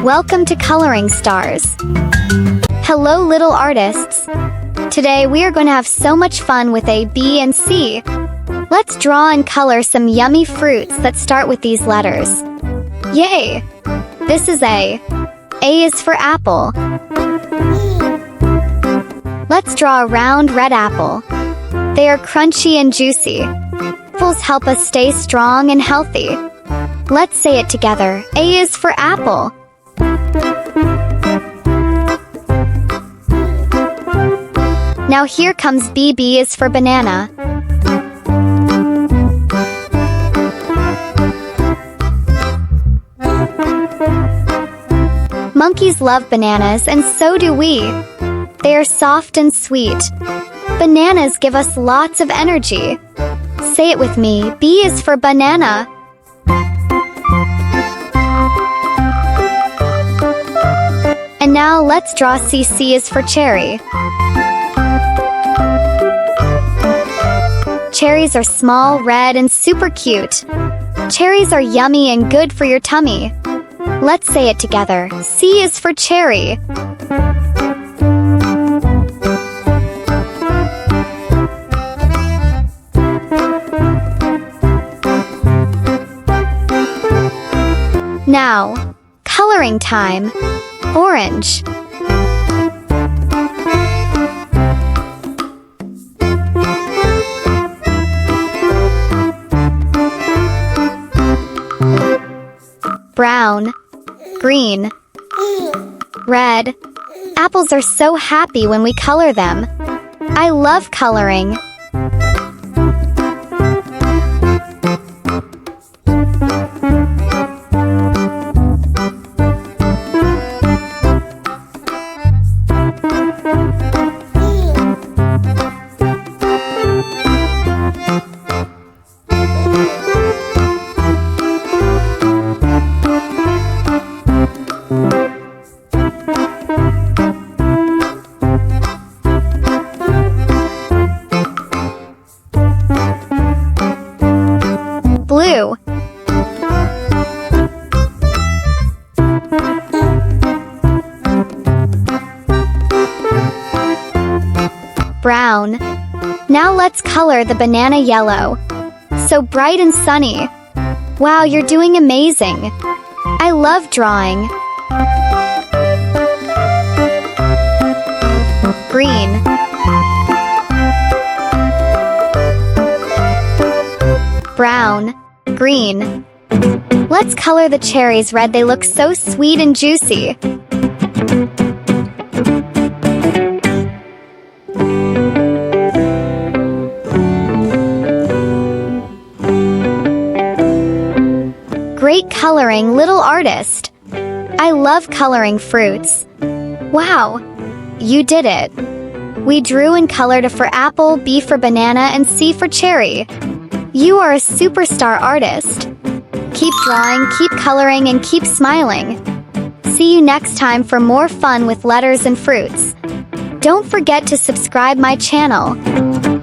Welcome to Coloring Stars. Hello, little artists. Today we are going to have so much fun with A, B, and C. Let's draw and color some yummy fruits that start with these letters. Yay! This is A. A is for apple. Let's draw a round red apple. They are crunchy and juicy. Apples help us stay strong and healthy. Let's say it together. A is for apple. Now here comes B. B is for banana. Monkeys love bananas, and so do we. They are soft and sweet. Bananas give us lots of energy. Say it with me. B is for banana. And now let's draw C. C is for cherry. Cherries are small, red, and super cute. Cherries are yummy and good for your tummy. Let's say it together. C is for cherry. Now, coloring time. Orange. Brown. Green. Red. Apples are so happy when we color them. I love coloring. Blue. Brown. Now let's color the banana yellow. So bright and sunny. Wow, you're doing amazing. I love drawing. Green. Brown. Green. Let's color the cherries red. They look so sweet and juicy. Great coloring, little artist. I love coloring fruits. Wow, you did it. We drew and colored A for apple, B for banana, and C for cherry. You are a superstar artist. Keep drawing, keep coloring, and keep smiling. See you next time for more fun with letters and fruits. Don't forget to subscribe my channel.